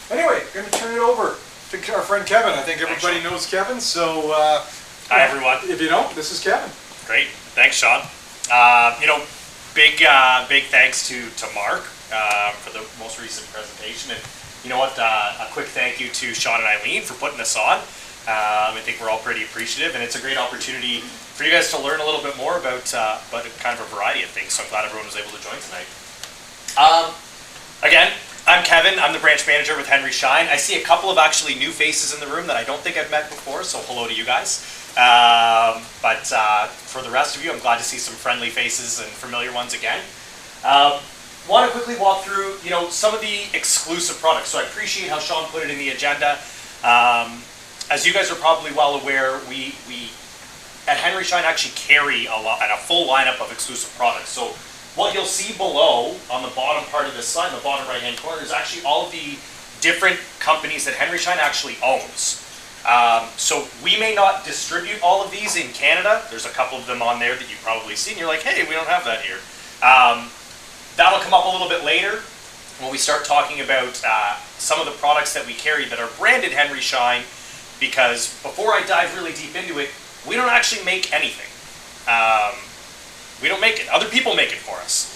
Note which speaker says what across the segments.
Speaker 1: Anyway, going to turn it over to our friend Kevin. I think everybody knows Kevin, so
Speaker 2: hi everyone.
Speaker 1: If you don't, this is Kevin.
Speaker 2: Great, thanks, Sean. Big thanks to Mark for the most recent presentation, and you know what? A quick thank you to Sean and Eileen for putting this on. I think we're all pretty appreciative, and it's a great opportunity for you guys to learn a little bit more about kind of a variety of things. So I'm glad everyone was able to join tonight. Again, I'm Kevin. I'm the branch manager with Henry Schein. I see a couple of actually new faces in the room that I don't think I've met before, so hello to you guys. But for the rest of you, I'm glad to see some friendly faces and familiar ones again. Want to quickly walk through, some of the exclusive products. So I appreciate how Sean put it in the agenda. As you guys are probably well aware, we at Henry Schein actually carry a full lineup of exclusive products. So what you'll see below on the bottom part of this slide, in the bottom right-hand corner, is actually all of the different companies that Henry Schein actually owns. So we may not distribute all of these in Canada. There's a couple of them on there that you've probably seen. You're like, hey, we don't have that here. That'll come up a little bit later when we start talking about some of the products that we carry that are branded Henry Schein, because before I dive really deep into it, we don't actually make anything. We don't make it. Other people make it for us.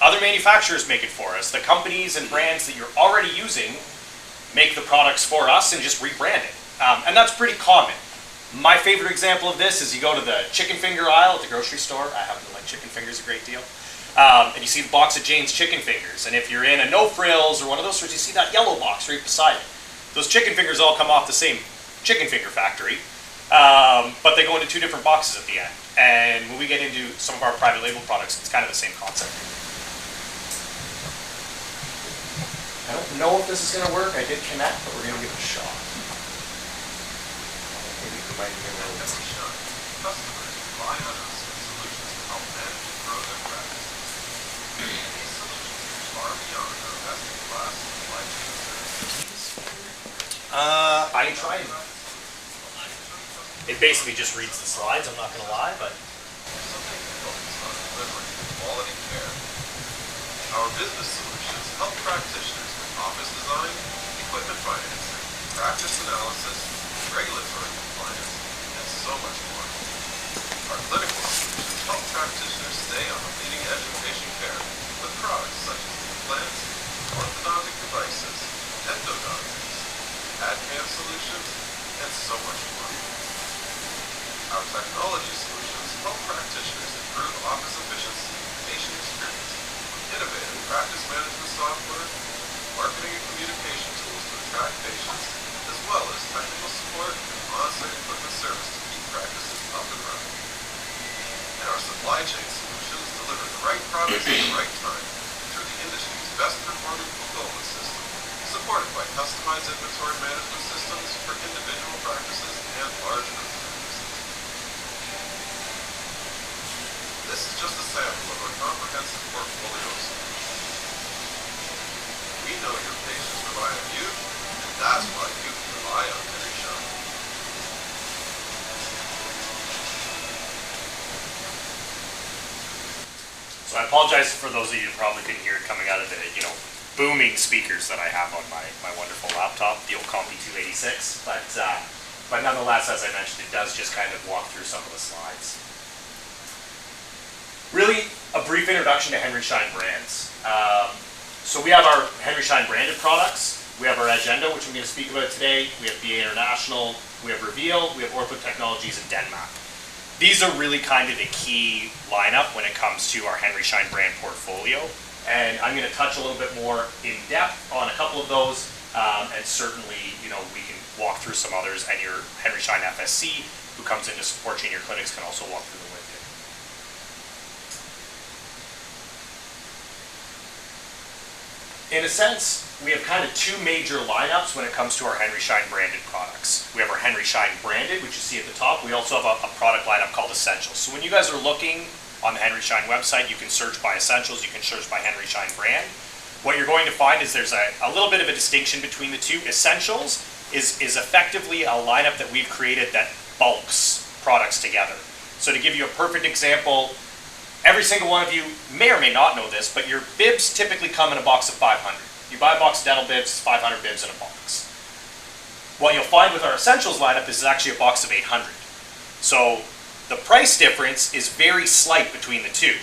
Speaker 2: Other manufacturers make it for us. The companies and brands that you're already using make the products for us and just rebrand it. And that's pretty common. My favorite example of this is you go to the chicken finger aisle at the grocery store. I happen to like chicken fingers a great deal. And you see the box of Jane's chicken fingers. And if you're in a no frills or one of those stores, you see that yellow box right beside it. Those chicken fingers all come off the same chicken finger factory, but they go into two different boxes at the end. And when we get into some of our private label products, it's kind of the same concept. I don't know if this is going to work. I did connect, but we're going to give it a shot. Maybe we might get a little bit.
Speaker 3: Customers rely on us for solutions to help manage and grow their practices. These solutions are far beyond our best-in-class supply chain services.
Speaker 2: I tried. It basically just reads the slides, I'm not going to lie, but...
Speaker 3: Something to focus on delivering quality care. Our business solutions help practitioners with office design, equipment financing, practice analysis, regulatory compliance, and so much more. Our clinical solutions help practitioners stay on the leading edge of patient care with products such as implants, orthodontic devices, endodontics, CAD/CAM solutions, and so much more. Our technology solutions help practitioners improve office efficiency and patient experience with innovative practice management software, marketing and communication tools to attract patients, as well as technical support and on-site equipment service to keep practices up and running. And our supply chain solutions deliver the right products at the right time through the industry's best performing fulfillment system, supported by customized inventory management systems for individual practices and large group practices. This is just a sample of our comprehensive portfolio of solutions. We know your patients rely on you, and that's why you can rely on Henry Schein.
Speaker 2: So I apologize for those of you who probably couldn't hear it coming out of the, booming speakers that I have on my wonderful laptop, the old Compi 286. But nonetheless, as I mentioned, it does just kind of walk through some of the slides. Really, a brief introduction to Henry Schein brands. So we have our Henry Schein branded products. We have our agenda, which I'm going to speak about today. We have BA International. We have Reveal. We have Ortho Technologies and Denmark. These are really kind of the key lineup when it comes to our Henry Schein brand portfolio. And I'm going to touch a little bit more in depth on a couple of those. And certainly, we can walk through some others. And your Henry Schein FSC, who comes in to support you in your clinics, can also walk through them with you. In a sense, we have kind of two major lineups when it comes to our Henry Schein branded products. We have our Henry Schein branded, which you see at the top. We also have a product lineup called Essentials. So when you guys are looking on the Henry Schein website, you can search by Essentials, you can search by Henry Schein brand. What you're going to find is there's a little bit of a distinction between the two. Essentials is effectively a lineup that we've created that bulks products together. So to give you a perfect example, every single one of you may or may not know this, but your bibs typically come in a box of 500. You buy a box of dental bibs, 500 bibs in a box. What you'll find with our essentials lineup is actually a box of 800. So the price difference is very slight between the two.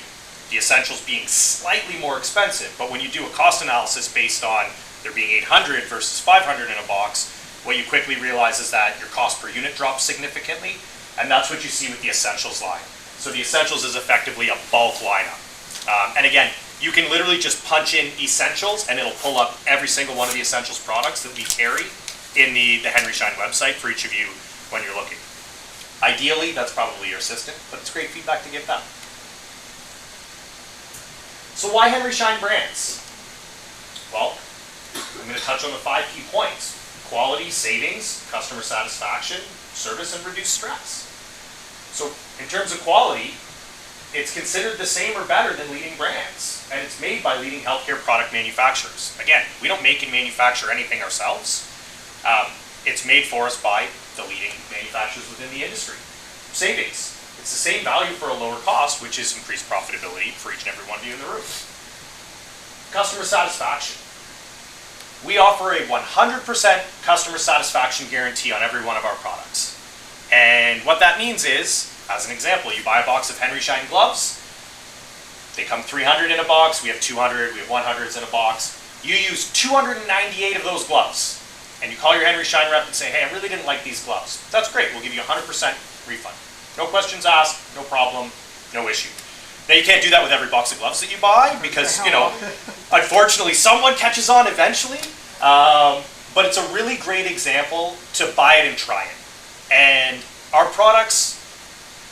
Speaker 2: The essentials being slightly more expensive, but when you do a cost analysis based on there being 800 versus 500 in a box, what you quickly realize is that your cost per unit drops significantly, and that's what you see with the essentials line. So the essentials is effectively a bulk lineup. And again, you can literally just punch in essentials and it'll pull up every single one of the essentials products that we carry in the Henry Schein website for each of you when you're looking. Ideally, that's probably your assistant, but it's great feedback to give them. So why Henry Schein brands? Well, I'm going to touch on the 5 key points: quality, savings, customer satisfaction, service, and reduced stress. So in terms of quality, it's considered the same or better than leading brands, and it's made by leading healthcare product manufacturers. Again, we don't make and manufacture anything ourselves. It's made for us by the leading manufacturers within the industry. Savings. It's the same value for a lower cost, which is increased profitability for each and every one of you in the room. Customer satisfaction. We offer a 100% customer satisfaction guarantee on every one of our products. And what that means is, as an example, you buy a box of Henry Schein gloves. They come 300 in a box. We have 200. We have 100s in a box. You use 298 of those gloves. And you call your Henry Schein rep and say, hey, I really didn't like these gloves. That's great. We'll give you a 100% refund. No questions asked, no problem, no issue. Now, you can't do that with every box of gloves that you buy because, you know, unfortunately, someone catches on eventually. But it's a really great example to buy it and try it. And our products,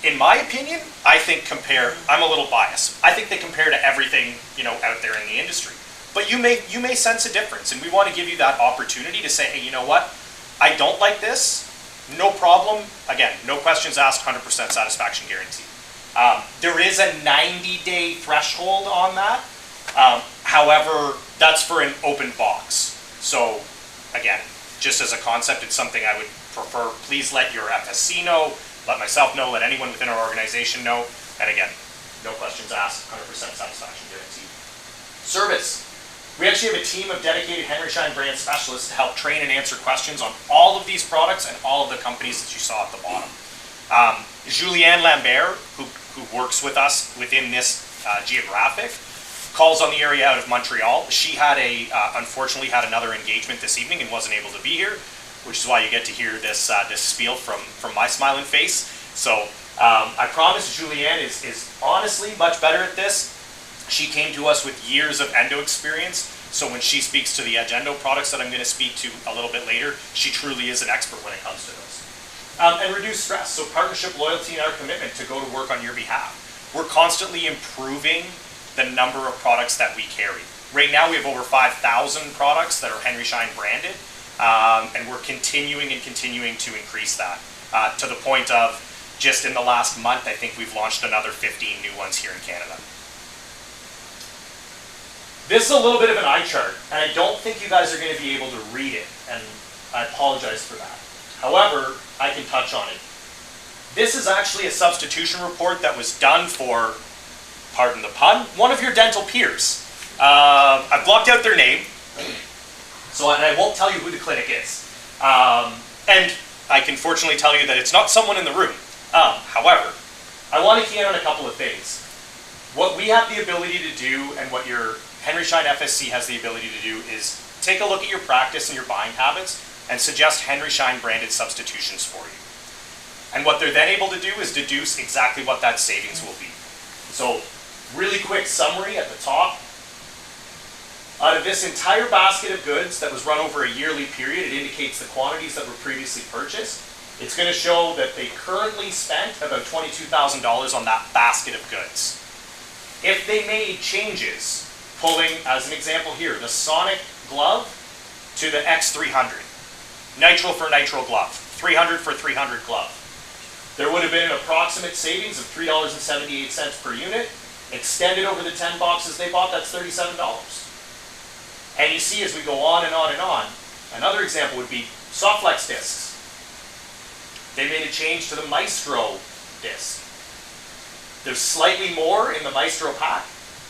Speaker 2: in my opinion, I think compare, I'm a little biased, I think they compare to everything, you know, out there in the industry. But you may sense a difference, and we want to give you that opportunity to say, hey, you know what, I don't like this, no problem. Again, no questions asked, 100% satisfaction guarantee. There is a 90-day threshold on that. However, that's for an open box. So again, just as a concept, it's something I would prefer. Please let your FSC know, let myself know, let anyone within our organization know. And again, no questions asked, 100% satisfaction guarantee. Service. We actually have a team of dedicated Henry Schein brand specialists to help train and answer questions on all of these products and all of the companies that you saw at the bottom. Julianne Lambert, who works with us within this geographic, calls on the area out of Montreal. She had unfortunately had another engagement this evening and wasn't able to be here, which is why you get to hear this this spiel from my smiling face. So I promise Julianne is honestly much better at this. She came to us with years of endo experience, so when she speaks to the Edge Endo products that I'm going to speak to a little bit later, she truly is an expert when it comes to those. And reduce stress, so partnership, loyalty, and our commitment to go to work on your behalf. We're constantly improving the number of products that we carry. Right now we have over 5,000 products that are Henry Schein branded, and we're continuing to increase that to the point of just in the last month, I think we've launched another 15 new ones here in Canada. This is a little bit of an eye chart, and I don't think you guys are going to be able to read it, and I apologize for that. However, I can touch on it. This is actually a substitution report that was done for, pardon the pun, one of your dental peers. I've blocked out their name, and I won't tell you who the clinic is. And I can fortunately tell you that it's not someone in the room. However, I want to key in on a couple of things. What we have the ability to do, and what your Henry Schein FSC has the ability to do, is take a look at your practice and your buying habits and suggest Henry Schein branded substitutions for you. And what they're then able to do is deduce exactly what that savings will be. So, really quick summary at the top. Out of this entire basket of goods that was run over a yearly period, it indicates the quantities that were previously purchased. It's going to show that they currently spent about $22,000 on that basket of goods. If they made changes, pulling, as an example here, the Sonic glove to the X300, nitrile for nitrile glove, 300 for 300 glove, there would have been an approximate savings of $3.78 per unit. Extended over the 10 boxes they bought, that's $37. And you see as we go on and on and on, another example would be Softflex discs. They made a change to the Maestro disc. There's slightly more in the Maestro pack,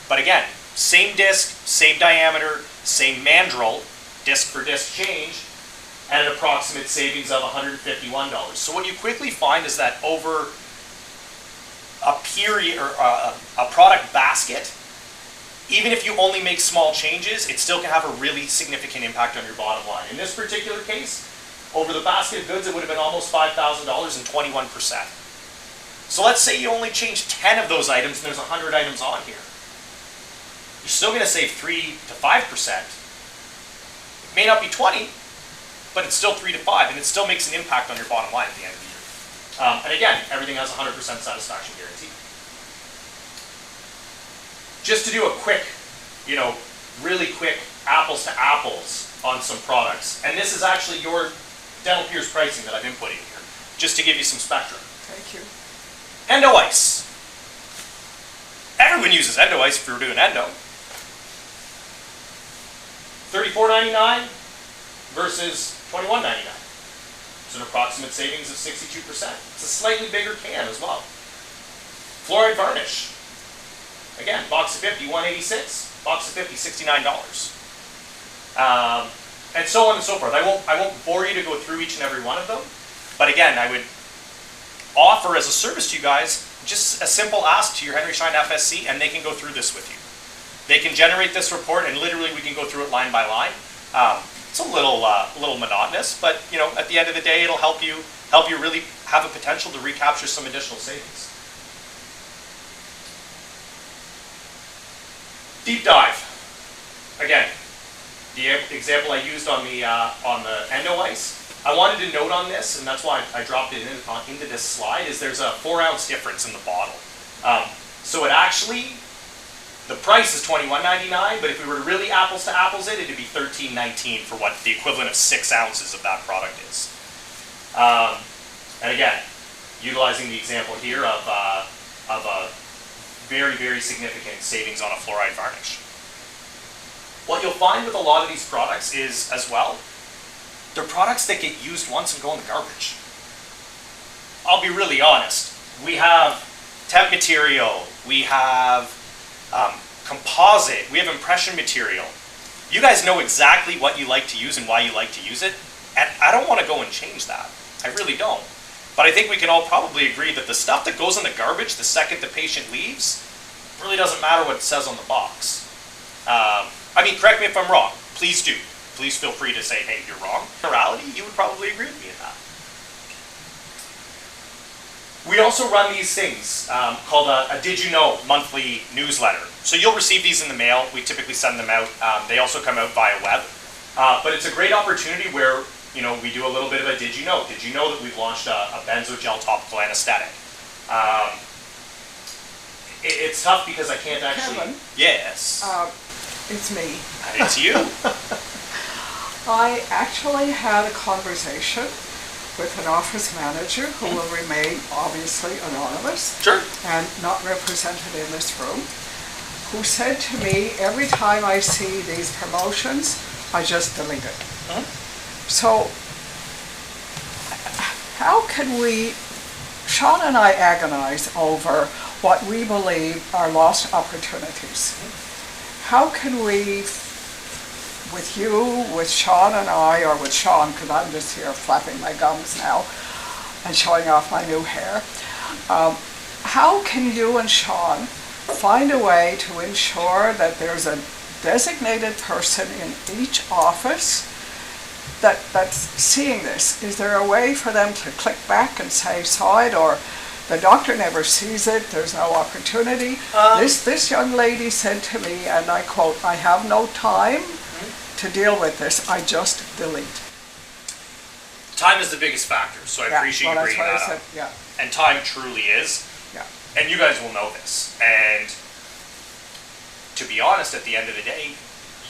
Speaker 2: but again, same disc, same diameter, same mandrel, disc for disc change, at an approximate savings of $151. So what you quickly find is that over a period or a product basket, even if you only make small changes, it still can have a really significant impact on your bottom line. In this particular case, over the basket of goods, it would have been almost $5,000 and 21%. So let's say you only change 10 of those items and there's 100 items on here. You're still going to save 3 to 5%. It may not be 20, but it's still 3 to 5, and it still makes an impact on your bottom line at the end of the year. And again, everything has 100% satisfaction guarantee. Just to do a quick, really quick apples to apples on some products, and this is actually your DentalPeers pricing that I've inputting here, just to give you some spectrum.
Speaker 4: Thank you.
Speaker 2: Endo ice. Everyone uses endo ice if you're doing endo. $34.99 versus $21.99. It's an approximate savings of 62%. It's a slightly bigger can as well. Fluoride varnish. Again, box of 50, $186. Box of 50, $69. And so on and so forth. I won't bore you to go through each and every one of them. But again, I would offer as a service to you guys just a simple ask to your Henry Schein FSC, and they can go through this with you. They can generate this report, and literally we can go through it line by line. It's a little monotonous, but at the end of the day, it'll help you really have a potential to recapture some additional savings. Deep dive. Again, the example I used on the endo ice. I wanted to note on this, and that's why I dropped it into this slide, is there's a 4-ounce difference in the bottle. So it actually, the price is $21.99, but if we were to really apples to apples it, it'd be $13.19 for what the equivalent of 6 ounces of that product is. And again, utilizing the example here of a very, very significant savings on a fluoride varnish. What you'll find with a lot of these products is, as well, they're products that get used once and go in the garbage. I'll be really honest. We have temp material, we have composite, we have impression material. You guys know exactly what you like to use and why you like to use it, and I don't want to go and change that. I really don't. But I think we can all probably agree that the stuff that goes in the garbage the second the patient leaves really doesn't matter what it says on the box. I mean, correct me if I'm wrong. Please do. Please feel free to say, hey, you're wrong. In reality, you would probably agree with me in that. We also run these things called a Did You Know monthly newsletter. So you'll receive these in the mail. We typically send them out. They also come out via web. But it's a great opportunity where we do a little bit of a Did You Know? Did you know that we've launched a benzo gel topical anesthetic? It's tough because I can't actually...
Speaker 4: Kevin?
Speaker 2: Yes.
Speaker 4: It's me.
Speaker 2: It's you.
Speaker 4: I actually had a conversation with an office manager who will remain obviously anonymous
Speaker 2: Sure.
Speaker 4: and not represented in this room, who said to me, every time I see these promotions, I just delete it.
Speaker 2: Huh?
Speaker 4: So how can we, Sean and I agonize over what we believe are lost opportunities. How can we, with you, with Sean and I, or with Sean, because I'm just here flapping my gums now and showing off my new hair, how can you and Sean find a way to ensure that there's a designated person in each office that's seeing this? Is there a way for them to click back and say, saw it, or the doctor never sees it, there's no opportunity? This young lady said to me, and I quote, I have no time to deal with this, I just delete.
Speaker 2: Time is the biggest factor, so I appreciate you bringing that up.
Speaker 4: Yeah.
Speaker 2: And time truly is.
Speaker 4: Yeah.
Speaker 2: And you guys will know this. And to be honest, at the end of the day,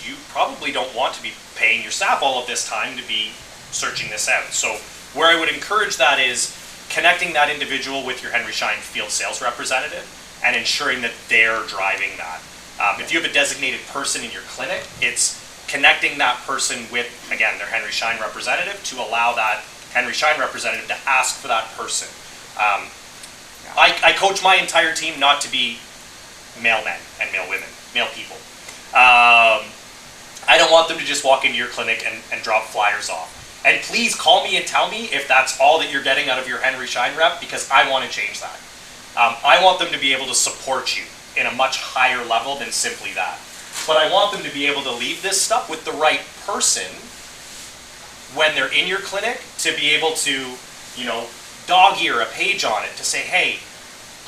Speaker 2: you probably don't want to be paying your staff all of this time to be searching this out. So where I would encourage that is connecting that individual with your Henry Schein field sales representative and ensuring that they're driving that. If you have a designated person in your clinic, it's connecting that person with, again, their Henry Schein representative to allow that Henry Schein representative to ask for that person. I coach my entire team not to be male men and male women, male people. I don't want them to just walk into your clinic and drop flyers off. And please call me and tell me if that's all that you're getting out of your Henry Schein rep, because I want to change that. I want them to be able to support you in a much higher level than simply that. But I want them to be able to leave this stuff with the right person when they're in your clinic, to be able to, you know, dog ear a page on it to say, hey,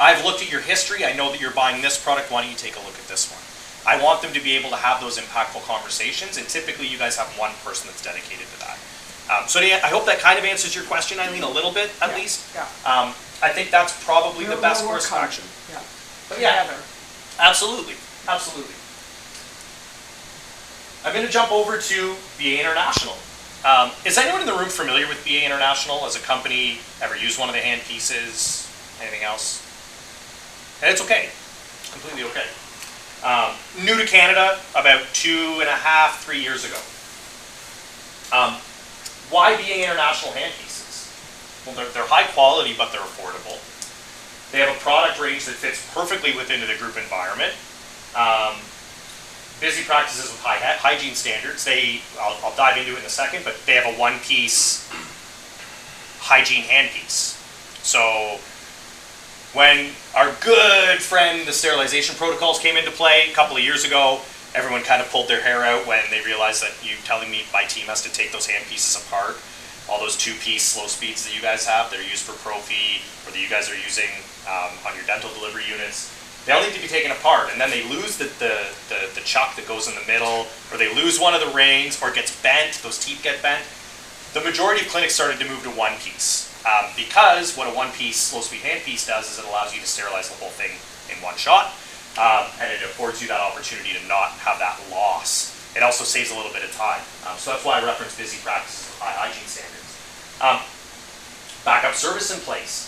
Speaker 2: I've looked at your history, I know that you're buying this product, why don't you take a look at this one? I want them to be able to have those impactful conversations, and typically you guys have one person that's dedicated to that. So I hope that kind of answers your question, Eileen, a little bit at least.
Speaker 4: Yeah.
Speaker 2: I think that's probably the best course of action.
Speaker 4: Yeah.
Speaker 2: But yeah,
Speaker 4: Together.
Speaker 2: absolutely, absolutely. I'm going to jump over to BA International. Is anyone in the room familiar with BA International as a company? Ever used one of the hand pieces? Anything else? And it's okay, completely okay. New to Canada about 2.5, 3 years ago. Why BA International hand pieces? Well, they're high quality, but they're affordable. They have a product range that fits perfectly within the group environment. Busy practices with high hygiene standards. I'll dive into it in a second, but they have a one-piece hygiene handpiece. So when our good friend, the sterilization protocols came into play a couple of years ago, everyone kind of pulled their hair out when they realized that you telling me my team has to take those handpieces apart. All those two-piece slow speeds that you guys have, that are used for Profi, or that you guys are using on your dental delivery units, they all need to be taken apart, and then they lose the chuck that goes in the middle, or they lose one of the rings, or it gets bent, those teeth get bent. The majority of clinics started to move to one piece, because what a one-piece slow-speed handpiece does is it allows you to sterilize the whole thing in one shot, and it affords you that opportunity to not have that loss. It also saves a little bit of time. So that's why I reference busy practices with high hygiene standards. Backup service in place.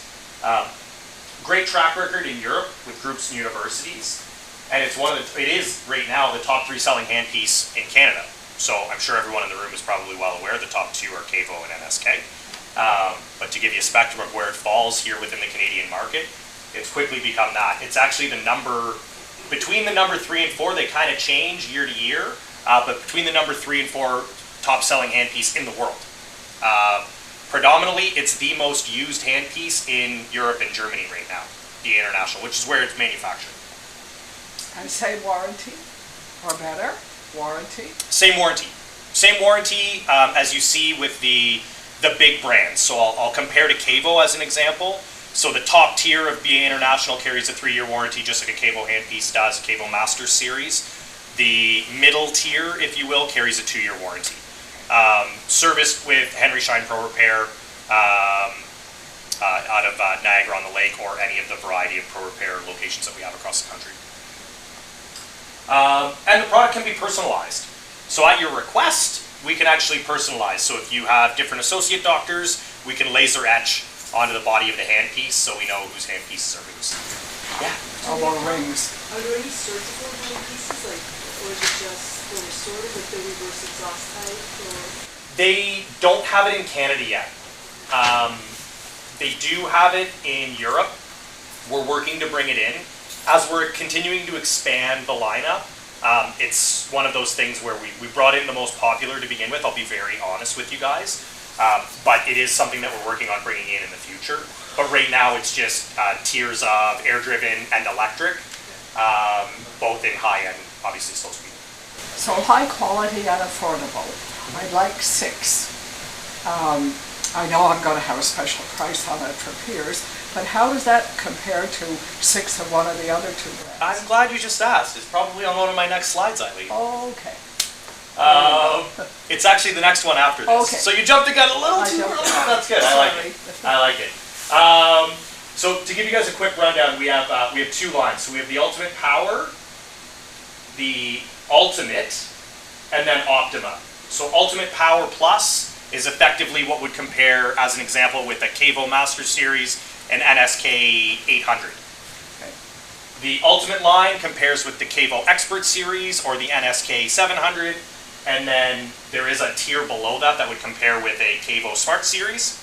Speaker 2: Great track record in Europe with groups and universities, and it is right now the top 3 selling handpiece in Canada. So I'm sure everyone in the room is probably well aware the top 2 are Cavo and NSK. But to give you a spectrum of where it falls here within the Canadian market, it's quickly become that. It's actually between the number 3 and 4, they kind of change year to year, but between the number 3 and 4 top selling handpiece in the world. Predominantly, it's the most used handpiece in Europe and Germany right now, the International, which is where it's manufactured.
Speaker 4: And say warranty, or better, warranty?
Speaker 2: Same warranty. Same warranty as you see with the big brands. So I'll compare to Cavo as an example. So the top tier of BA International carries a 3-year warranty, just like a Cavo handpiece does, Cavo Master Series. The middle tier, if you will, carries a 2-year warranty. Serviced with Henry Schein Pro Repair out of Niagara on the Lake, or any of the variety of Pro Repair locations that we have across the country. And the product can be personalized. So at your request, we can actually personalize. So if you have different associate doctors, we can laser etch onto the body of the handpiece so we know whose handpieces are whose. Yeah.
Speaker 4: Elbow rings.
Speaker 5: Are there any surgical handpieces, or is it just the restorative, like the reverse exhaust type, or?
Speaker 2: They don't have it in Canada yet. They do have it in Europe. We're working to bring it in. As we're continuing to expand the lineup, it's one of those things where we brought in the most popular to begin with, I'll be very honest with you guys. But it is something that we're working on bringing in the future. But right now it's just tiers of air-driven and electric, both in high and obviously slow speed.
Speaker 4: So high quality and affordable. I'd like 6. I know I'm going to have a special price on it for Peers, but how does that compare to 6 of one of the other 2 brands?
Speaker 2: I'm glad you just asked. It's probably on one of my next slides, Eileen.
Speaker 4: Okay.
Speaker 2: It's actually the next one after this.
Speaker 4: Okay.
Speaker 2: So you jumped the gun a little too early. That's good. I like it. I like it. So to give you guys a quick rundown, we have 2 lines. So we have the Ultimate Power, the Ultimate, and then Optima. So Ultimate Power Plus is effectively what would compare, as an example, with the Cavo Master Series and NSK 800.
Speaker 4: Okay.
Speaker 2: The Ultimate line compares with the Cavo Expert Series or the NSK 700, and then there is a tier below that would compare with a Cavo Smart Series,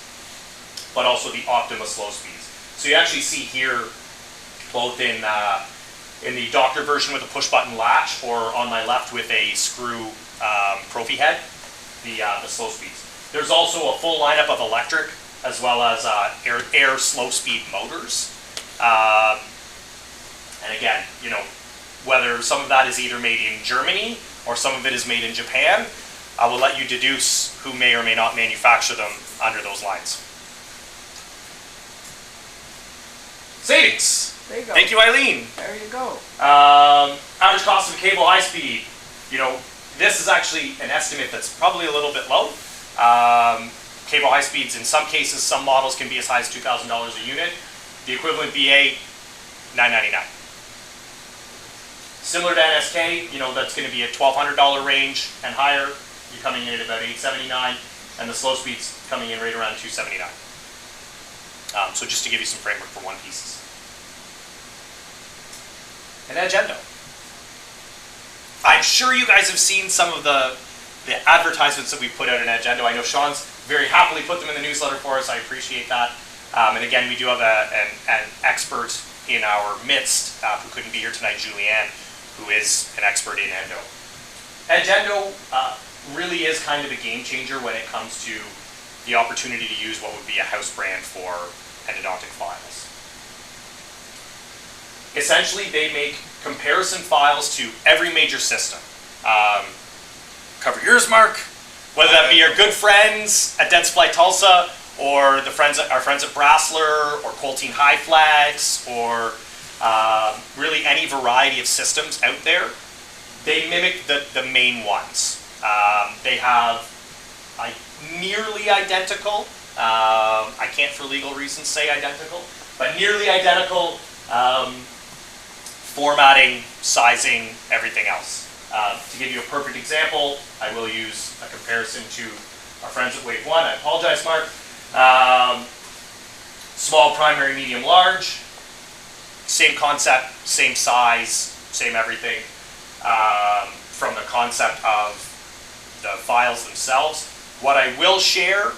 Speaker 2: but also the Optima Slow Speeds. So you actually see here, both in the doctor version with a push-button latch, or on my left with a screw Profi head, the slow speeds. There's also a full lineup of electric as well as air slow speed motors. And again, you know, whether some of that is either made in Germany or some of it is made in Japan, I will let you deduce who may or may not manufacture them under those lines. Savings.
Speaker 4: There you go.
Speaker 2: Thank you, Eileen.
Speaker 4: There you go.
Speaker 2: Average cost of a cable high speed. You know, this is actually an estimate that's probably a little bit low. Cable high speeds, in some cases, some models can be as high as $2,000 a unit. The equivalent BA, $999. Similar to NSK, you know, that's going to be a $1,200 range and higher. You're coming in at about $879, and the slow speeds coming in right around $279. So just to give you some framework for one pieces. And Edge Endo. I'm sure you guys have seen some of the advertisements that we put out in Edge Endo. I know Sean's very happily put them in the newsletter for us. I appreciate that. And again, we do have an expert in our midst who couldn't be here tonight, Julianne, who is an expert in endo. Edge Endo really is kind of a game changer when it comes to the opportunity to use what would be a house brand for endodontic files. Essentially, they make comparison files to every major system. Cover your ears, Mark. Whether that be our good friends at Dentsply Tulsa, or our friends at Brasler, or Coltine HiFlex, or really any variety of systems out there, they mimic the main ones. They have nearly identical, I can't for legal reasons say identical, but nearly identical formatting, sizing, everything else. To give you a perfect example, I will use a comparison to our friends at Wave 1. I apologize, Mark. Small, primary, medium, large. Same concept, same size, same everything. From the concept of the files themselves. What I will share,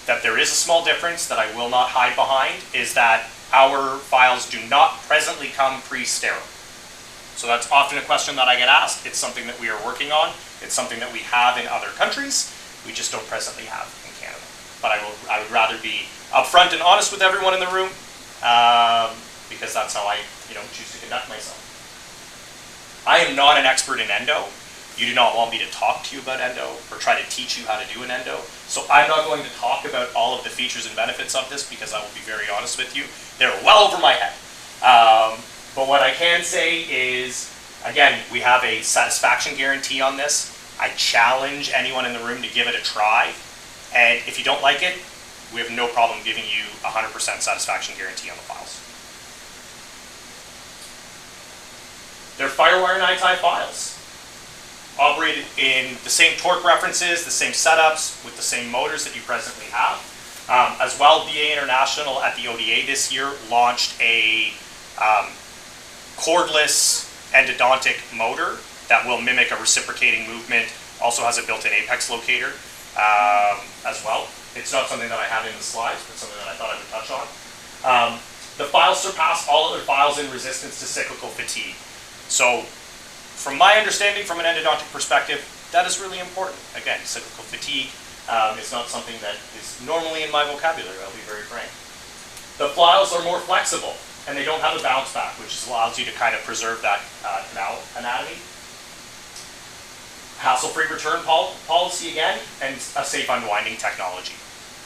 Speaker 2: that there is a small difference that I will not hide behind, is that our files do not presently come pre-sterile. So that's often a question that I get asked. It's something that we are working on. It's something that we have in other countries. We just don't presently have in Canada. But I would rather be upfront and honest with everyone in the room, because that's how I choose to conduct myself. I am not an expert in endo. You do not want me to talk to you about endo or try to teach you how to do an endo. So I'm not going to talk about all of the features and benefits of this, because I will be very honest with you. They're well over my head. But what I can say is, again, we have a satisfaction guarantee on this. I challenge anyone in the room to give it a try. And if you don't like it, we have no problem giving you 100% satisfaction guarantee on the files. They're Firewire 9-tie files. Operated in the same torque references, the same setups, with the same motors that you presently have. As well, BA International at the ODA this year launched a cordless endodontic motor that will mimic a reciprocating movement. Also has a built-in apex locator as well. It's not something that I have in the slides, but something that I thought I would touch on. The files surpass all other files in resistance to cyclical fatigue. So, from my understanding, from an endodontic perspective, that is really important. Again, cyclical fatigue is not something that is normally in my vocabulary, I'll be very frank. The files are more flexible, and they don't have a bounce back, which allows you to kind of preserve that canal anatomy. Hassle-free return policy again, and a safe unwinding technology.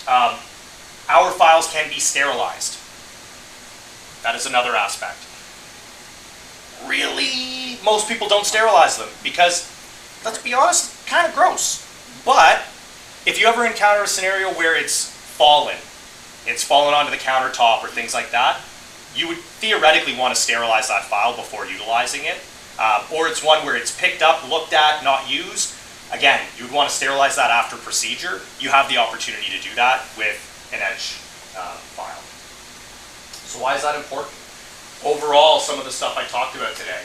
Speaker 2: Our files can be sterilized. That is another aspect. Really, most people don't sterilize them because, let's be honest, kind of gross. But if you ever encounter a scenario where it's fallen onto the countertop or things like that, you would theoretically want to sterilize that file before utilizing it. Or it's one where it's picked up, looked at, not used. Again, you would want to sterilize that after procedure. You have the opportunity to do that with an Edge file. So why is that important? Overall, some of the stuff I talked about today.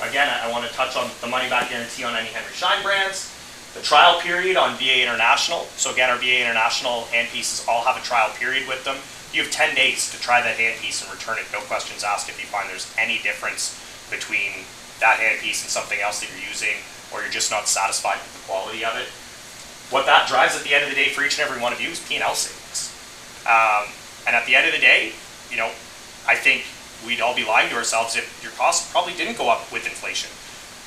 Speaker 2: Again, I want to touch on the money-back guarantee on any Henry Schein brands, the trial period on VA International. So again, our VA International handpieces all have a trial period with them. You have 10 days to try that handpiece and return it. No questions asked if you find there's any difference between that handpiece and something else that you're using. or you're just not satisfied with the quality of it. What that drives at the end of the day for each and every one of you is P&L savings. And at the end of the day, you know, I think we'd all be lying to ourselves if your costs probably didn't go up with inflation.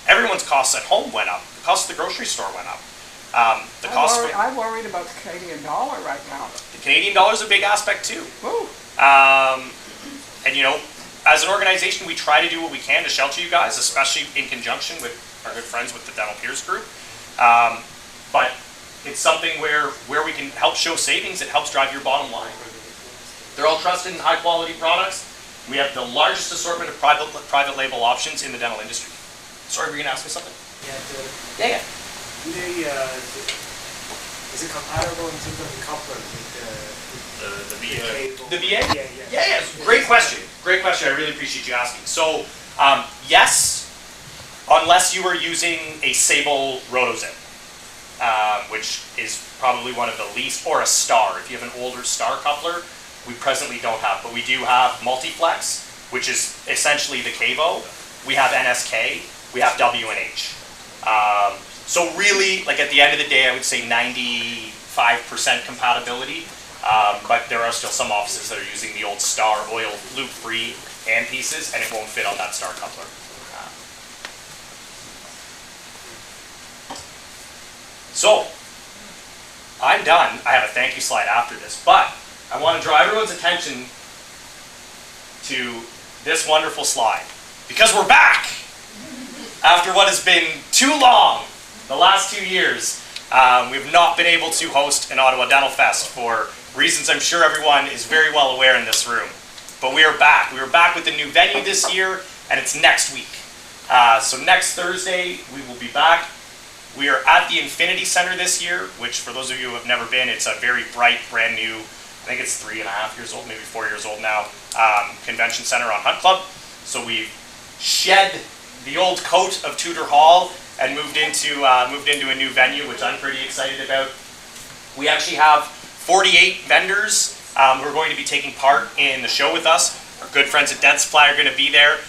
Speaker 2: Everyone's costs at home went up. The cost of the grocery store went up.
Speaker 4: I'm worried about the Canadian dollar right now.
Speaker 2: The Canadian dollar is a big aspect too.
Speaker 4: Woo.
Speaker 2: And you know, as an organization, we try to do what we can to shelter you guys, especially in conjunction with our good friends with the DentalPeers group. But it's something where we can help show savings. It helps drive your bottom line. They're all trusted and high quality products. We have the largest assortment of private label options in the dental industry. Sorry, were you going to ask me something?
Speaker 6: Yeah,
Speaker 2: Yeah.
Speaker 6: do they, is it compatible in terms of the coupler with
Speaker 2: The
Speaker 6: the
Speaker 2: VA.
Speaker 6: cable?
Speaker 2: The VA?
Speaker 6: Yeah.
Speaker 2: Yeah. Great question. Great question. I really appreciate you asking. So, yes, unless you are using a Sable RotoZip, which is probably one of the least, or a Star. If you have an older Star coupler, we presently don't have, but we do have Multiflex, which is essentially the Cavo. We have NSK. We have W&H. So really, like at the end of the day, I would say 95% compatibility. But there are still some offices that are using the old Star oil loop-free handpieces, and it won't fit on that Star coupler. So, I'm done. I have a thank you slide after this, but I want to draw everyone's attention to this wonderful slide, because we're back after what has been too long. The last 2 years, we've not been able to host an Ottawa Dental Fest for reasons I'm sure everyone is very well aware in this room. But we are back. We are back with a new venue this year, and it's next week. So next Thursday, we will be back. We are at the Infinity Center this year, which for those of you who have never been, it's a very bright, brand new, I think it's 3.5 years old, maybe 4 years old now, convention center on Hunt Club. So we've shed the old coat of Tudor Hall and moved into a new venue, which I'm pretty excited about. We actually have 48 vendors who are going to be taking part in the show with us. Our good friends at DentalPeers are going to be there.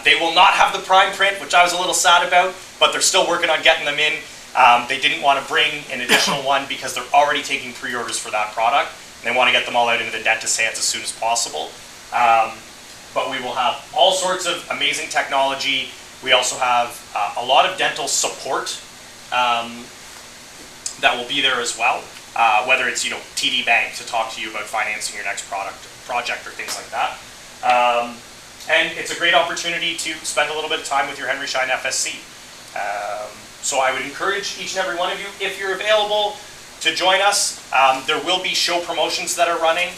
Speaker 2: They will not have the prime print, which I was a little sad about, but they're still working on getting them in. They didn't want to bring an additional one because they're already taking pre-orders for that product. And they want to get them all out into the dentist's hands as soon as possible. But we will have all sorts of amazing technology. We also have a lot of dental support that will be there as well. Whether it's TD Bank to talk to you about financing your next project or things like that. And it's a great opportunity to spend a little bit of time with your Henry Schein FSC. So I would encourage each and every one of you, if you're available, to join us. There will be show promotions that are running.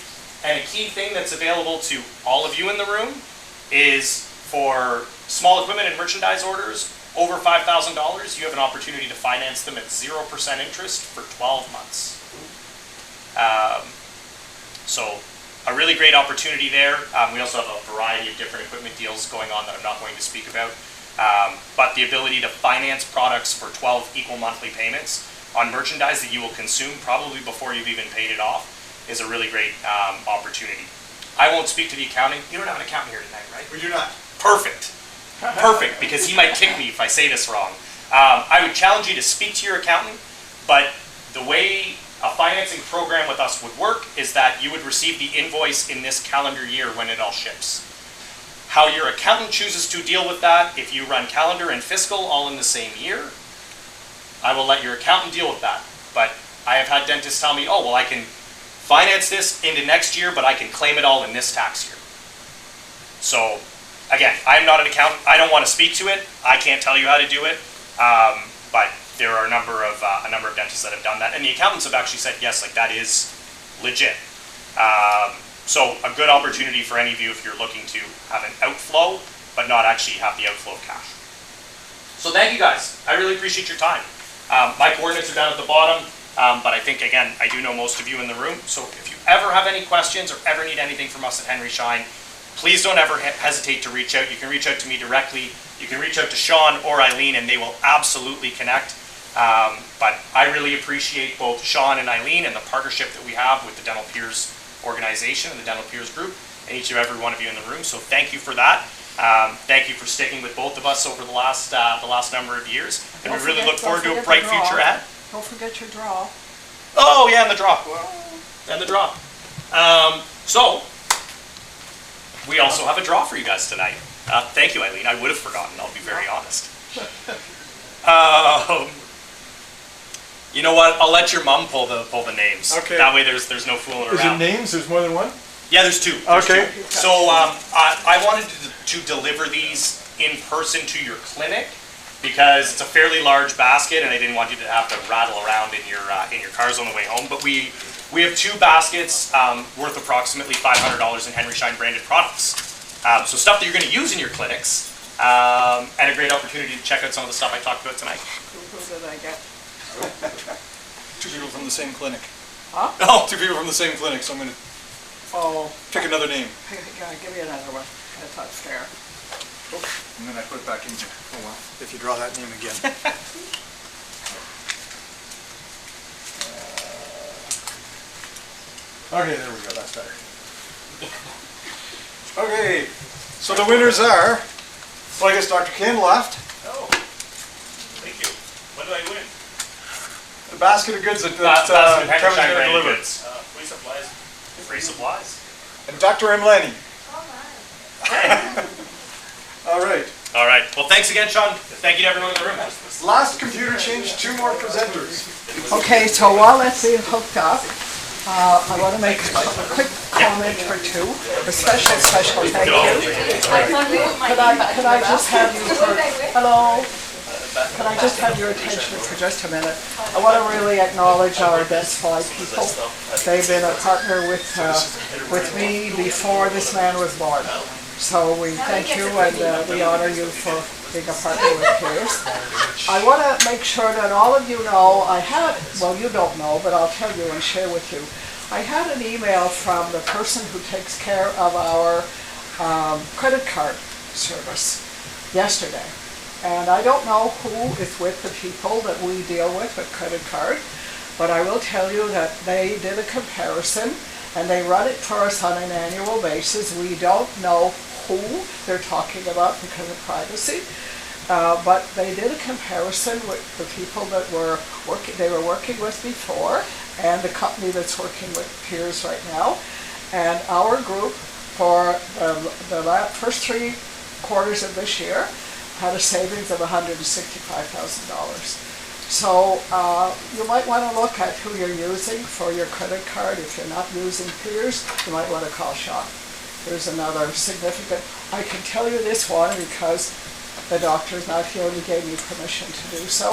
Speaker 2: And a key thing that's available to all of you in the room is for small equipment and merchandise orders over $5,000, you have an opportunity to finance them at 0% interest for 12 months. So a really great opportunity there. We also have a variety of different equipment deals going on that I'm not going to speak about. But the ability to finance products for 12 equal monthly payments on merchandise that you will consume probably before you've even paid it off is a really great opportunity. I won't speak to the accounting. You don't have an accountant here tonight, right?
Speaker 1: We do not.
Speaker 2: Perfect. Perfect, because he might kick me if I say this wrong. I would challenge you to speak to your accountant, but the way a financing program with us would work is that you would receive the invoice in this calendar year when it all ships. How your accountant chooses to deal with that, if you run calendar and fiscal all in the same year, I will let your accountant deal with that. But I have had dentists tell me, oh, well, I can finance this into next year, but I can claim it all in this tax year. So, again, I'm not an accountant. I don't want to speak to it. I can't tell you how to do it. But there are a number of dentists that have done that. And the accountants have actually said, yes, like that is legit. So a good opportunity for any of you if you're looking to have an outflow, but not actually have the outflow of cash. So thank you guys. I really appreciate your time. My coordinates are down at the bottom, but I think, again, I do know most of you in the room. So if you ever have any questions or ever need anything from us at Henry Schein, please don't ever hesitate to reach out. You can reach out to me directly. You can reach out to Sean or Eileen, and they will absolutely connect. But I really appreciate both Sean and Eileen and the partnership that we have with the DentalPeers organization and the DentalPeers group, and each and every one of you in the room. So thank you for that. Thank you for sticking with both of us over the last number of years, and we
Speaker 4: Don't
Speaker 2: really
Speaker 4: forget-
Speaker 2: look forward to
Speaker 4: don't
Speaker 2: a
Speaker 4: forget
Speaker 2: bright
Speaker 4: the draw.
Speaker 2: future ahead.
Speaker 4: Don't forget your draw.
Speaker 2: Oh yeah, and the draw. And the draw. So, we also have a draw for you guys tonight. Thank you, Eileen. I would have forgotten, I'll be very honest. You know what? I'll let your mom pull the names.
Speaker 1: Okay.
Speaker 2: That way there's no fooling
Speaker 1: Is it
Speaker 2: around.
Speaker 1: names? There's more than one?
Speaker 2: Yeah, there's two. There's
Speaker 1: Okay.
Speaker 2: two. So I wanted to deliver these in person to your clinic because it's a fairly large basket, and I didn't want you to have to rattle around in your cars on the way home. But we have two baskets worth approximately $500 in Henry Schein branded products. So stuff that you're going to use in your clinics, and a great opportunity to check out some of the stuff I talked about tonight.
Speaker 4: Who did I get?
Speaker 1: Two people from the same clinic.
Speaker 4: Huh?
Speaker 1: Oh, two people from the same clinic, so I'm gonna
Speaker 4: Oh,
Speaker 1: pick another name.
Speaker 4: give me another one. That's not fair.
Speaker 1: And then I put it back in here. Oh well, if you draw that name again. Okay, there we go, that's better. Okay, so the winners are, well, I guess Dr. Ken left.
Speaker 2: Oh, thank you. What do I win?
Speaker 1: A basket of goods that
Speaker 2: Basket of Henry
Speaker 1: Kevin's
Speaker 2: Schein
Speaker 1: gonna
Speaker 2: branded
Speaker 1: deliver.
Speaker 2: goods. Free supplies. Free supplies.
Speaker 1: And Dr. Emlani. All right.
Speaker 2: All right. Well, thanks again, Sean. Thank you to everyone in the room.
Speaker 1: Last computer change, two more presenters.
Speaker 4: Okay, so while that's being hooked up, I want to make a quick comment or two. A special thank you. Could I just have you for, hello? Could I just have your attention for just a minute? I want to really acknowledge our Best Buy people. They've been a partner with me before this man was born. So we thank you and we honor you for being a partner with Peers. I want to make sure that all of you know, well, you don't know, but I'll tell you and share with you. I had an email from the person who takes care of our credit card service yesterday. And I don't know who is with the people that we deal with credit card, but I will tell you that they did a comparison and they run it for us on an annual basis. We don't know who they're talking about because of privacy, but they did a comparison with the people that they were working with before and the company that's working with Peers right now. And our group for the first 3 quarters of this year had a savings of $165,000. So you might want to look at who you're using for your credit card. If you're not using Peers, you might want to call Sean. There's another significant, I can tell you this one because the doctor's not here and he gave me permission to do so.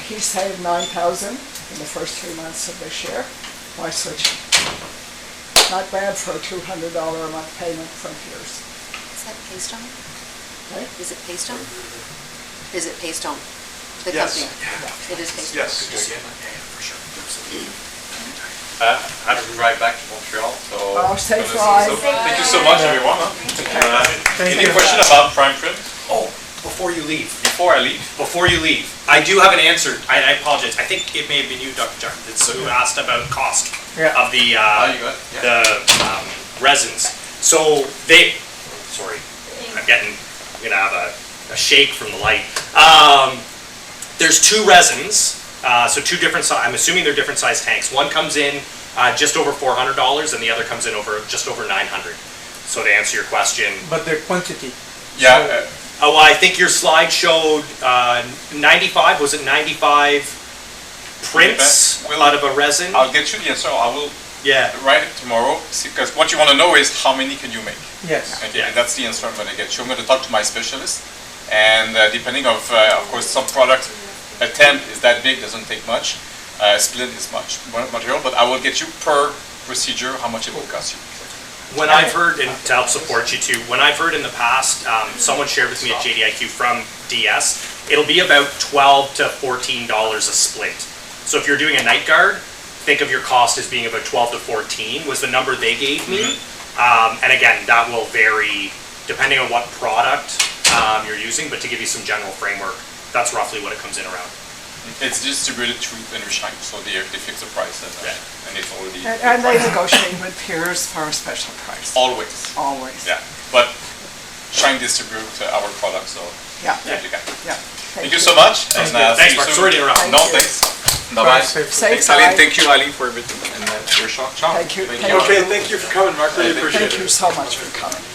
Speaker 4: He saved $9,000 in the first 3 months of this year by switching. Not bad for a $200 a month payment from Peers.
Speaker 7: Is that Paystone?
Speaker 4: Okay?
Speaker 7: Is it Paystone? Is it Paystone? The
Speaker 1: Yes.
Speaker 7: company? It is Paystone.
Speaker 1: Yes.
Speaker 8: I have to drive back to Montreal, so...
Speaker 4: Oh, safe ride.
Speaker 8: Thank you so much, everyone. Any question about Prime Trim
Speaker 2: Oh, before you leave.
Speaker 8: before I leave?
Speaker 2: Before you leave, I do have an answer. I apologize. I think it may have been you, Dr. Jarn, who asked about cost
Speaker 4: Yeah.
Speaker 2: of the
Speaker 8: you got it? Yeah.
Speaker 2: resins. So sorry, I'm gonna have a shake from the light. There's 2 resins, so 2 different size. I'm assuming they're different size tanks. One comes in just over $400, and the other comes in just over $900. So to answer your question,
Speaker 6: But the quantity.
Speaker 8: Yeah,
Speaker 2: well, I think your slide showed 95. Was it 95 prints
Speaker 8: Well,
Speaker 2: out of a resin?
Speaker 8: I'll get you the answer. I will
Speaker 2: Yeah.
Speaker 8: write it tomorrow, because what you want to know is how many can you make.
Speaker 6: Yes.
Speaker 8: Okay,
Speaker 2: Yeah.
Speaker 8: and that's the answer I'm going to get you. I'm going to talk to my specialist, and depending of course, some product, a 10 is that big, doesn't take much. Split is much material, but I will get you per procedure how much it will cost you.
Speaker 2: When I've heard, and to help support you too, when I've heard in the past, someone shared with me at JDIQ from DS, it'll be about $12 to $14 a split. So if you're doing a night guard, think of your cost as being about 12 to 14 was the number they gave me. And again, that will vary depending on what product you're using, but to give you some general framework, that's roughly what it comes in around.
Speaker 8: It's distributed through Henry Schein, so they fix the price, and it's already...
Speaker 4: And they negotiate with Peers for a special price.
Speaker 8: Always.
Speaker 4: Always.
Speaker 8: Yeah, but Schein distribute our products, so
Speaker 4: Yeah,
Speaker 8: you can.
Speaker 4: yeah.
Speaker 8: Thank you so much. And,
Speaker 2: Thanks,
Speaker 8: see you
Speaker 2: Mark.
Speaker 8: soon.
Speaker 2: Sorry to interrupt.
Speaker 4: Thank
Speaker 8: No,
Speaker 4: you.
Speaker 8: thanks. Bye-bye.
Speaker 4: Safe
Speaker 8: Thanks, Aline.
Speaker 4: ride.
Speaker 8: Thank you, Ali, for everything. And your Sean.
Speaker 4: Thank you.
Speaker 1: Okay, thank you for coming, Mark, really
Speaker 8: Thank
Speaker 1: appreciate it.
Speaker 4: Thank you so much for coming.